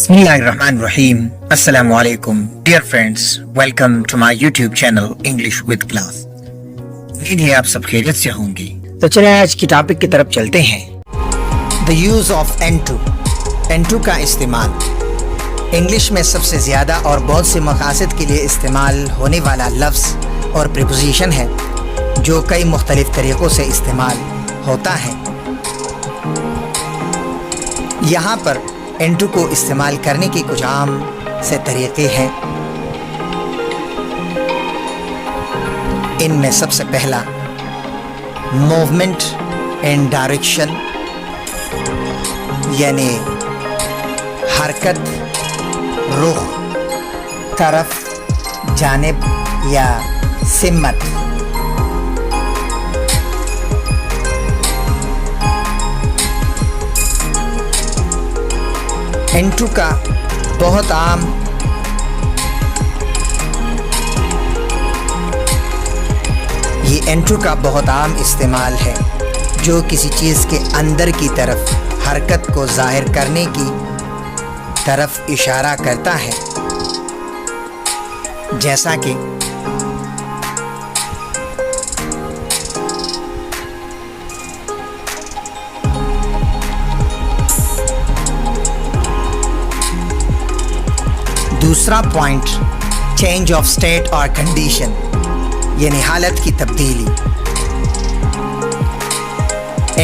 Bismillahirrahmanirrahim. Assalamu alaikum. Dear friends, welcome to my YouTube channel English with Class. उम्मीद है आप सब खैरियत से होंगे। तो चलिए आज की टॉपिक की तरफ चलते हैं। The use of N2. N2 का इस्तेमाल इंग्लिश में सबसे ज़्यादा और बहुत से मकासद के लिए इस्तेमाल होने वाला लफ्ज़ और प्रीपोजिशन है जो कई मुख्तलिफ तरीक़ों से इस्तेमाल होता है। यहाँ पर N2 को इस्तेमाल करने के कुछ आम से तरीक़े हैं। इनमें सबसे पहला मूवमेंट एंड डायरेक्शन यानी हरकत, रुख, तरफ, जानिब या सिमत। N2 का बहुत आम N2 का बहुत आम इस्तेमाल है जो किसी चीज़ के अंदर की तरफ हरकत को ज़ाहिर करने की तरफ इशारा करता है, जैसा कि दूसरा पॉइंट चेंज ऑफ स्टेट और कंडीशन यानी हालत की तब्दीली।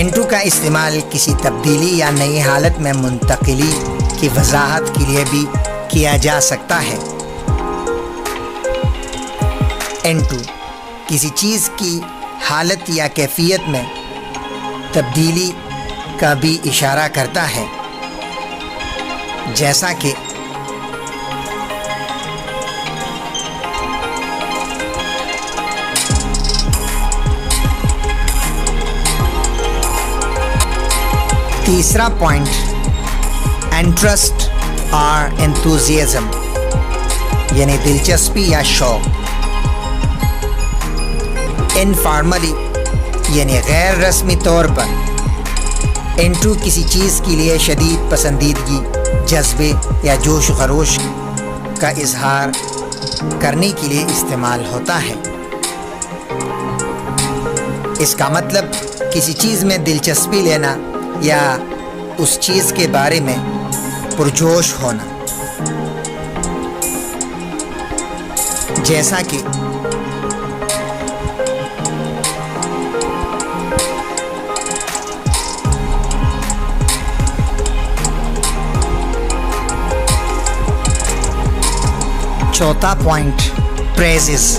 N2 का इस्तेमाल किसी तब्दीली या नई हालत में मुंतकिली की वजाहत के लिए भी किया जा सकता है। N2 किसी चीज़ की हालत या कैफियत में तब्दीली का भी इशारा करता है, जैसा कि तीसरा पॉइंट इंटरेस्ट और एंथुसियाज्म यानी दिलचस्पी या शौक। इनफॉर्मली यानी गैर रस्मी तौर पर N2 किसी चीज़ के लिए शदीद पसंदीदगी, जज्बे या जोश खरोश का इजहार करने के लिए इस्तेमाल होता है। इसका मतलब किसी चीज़ में दिलचस्पी लेना या उस चीज़ के बारे में पुरजोश होना, जैसा कि चौथा पॉइंट प्रेजेस।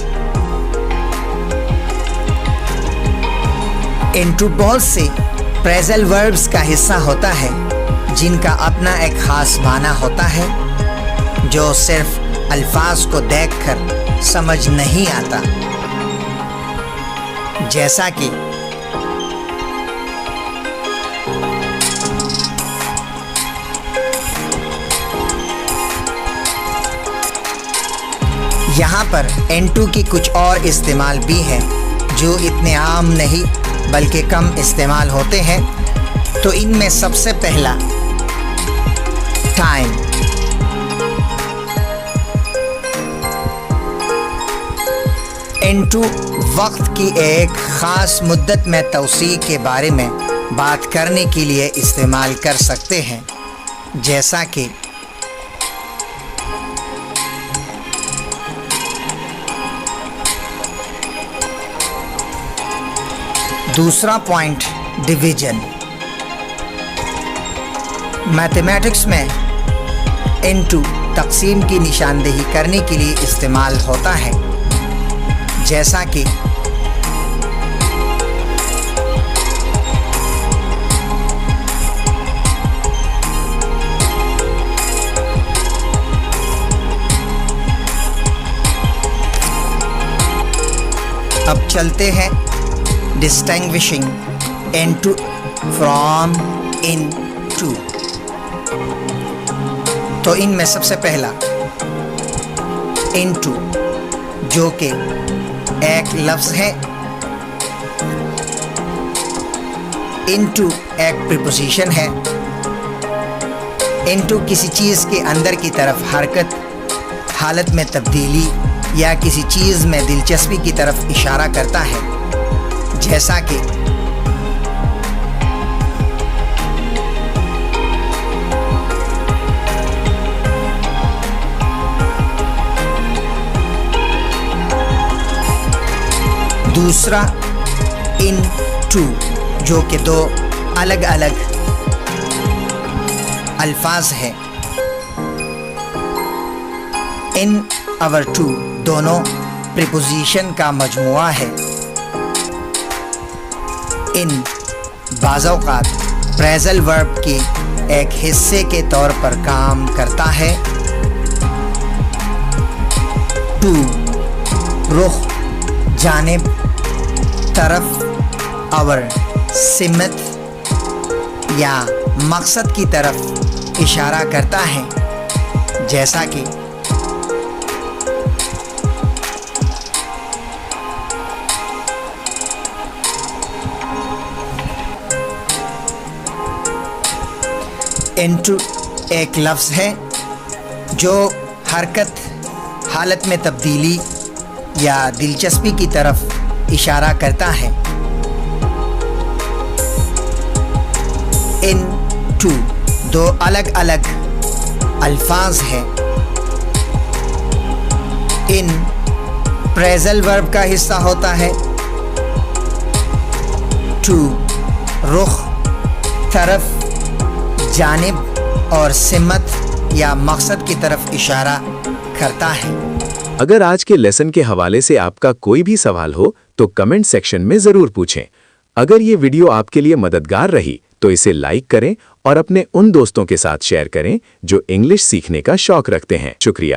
N2 बहुत से प्रेज़ल वर्ब्स का हिस्सा होता है जिनका अपना एक ख़ास माना होता है जो सिर्फ अल्फाज को देखकर समझ नहीं आता, जैसा कि यहाँ पर N2 की कुछ और इस्तेमाल भी हैं जो इतने आम नहीं बल्कि कम इस्तेमाल होते हैं। तो इनमें सबसे पहला टाइम। N2 वक्त की एक ख़ास मुद्दत में तौसीक़ के बारे में बात करने के लिए इस्तेमाल कर सकते हैं, जैसा कि दूसरा पॉइंट डिवीजन। मैथमेटिक्स में N2 तक़सीम की निशानदेही करने के लिए इस्तेमाल होता है, जैसा कि अब चलते हैं distinguishing N2 from N2। तो इनमें सबसे पहला N2 जो कि एक लफ्ज़ है, into एक प्रीपोजिशन है into کسی چیز کے اندر کی طرف حرکت، حالت میں تبدیلی یا کسی چیز میں دلچسپی کی طرف اشارہ کرتا ہے، جیسا کہ دوسرا into جو کہ دو الگ الگ الفاظ ہیں. in our to دونوں پریپوزیشن کا مجموعہ ہے. ان بعض اوقات پریزل ورب کے ایک حصے کے طور پر کام کرتا ہے. to رخ، جانب، طرف، اور سمت یا مقصد کی طرف اشارہ کرتا ہے، جیسا کہ into ایک لفظ ہے جو حرکت، حالت میں تبدیلی یا دلچسپی کی طرف اشارہ کرتا ہے. into دو الگ الگ الفاظ ہیں. ان پریزل ورب کا حصہ ہوتا ہے. to رخ، طرف، جانب اور سمت یا مقصد کی طرف اشارہ کرتا ہے. اگر آج کے لیسن کے حوالے سے آپ کا کوئی بھی سوال ہو تو کمنٹ سیکشن میں ضرور پوچھیں. اگر یہ ویڈیو آپ کے لیے مددگار رہی تو اسے لائک کریں اور اپنے ان دوستوں کے ساتھ شیئر کریں جو انگلش سیکھنے کا شوق رکھتے ہیں. شکریہ.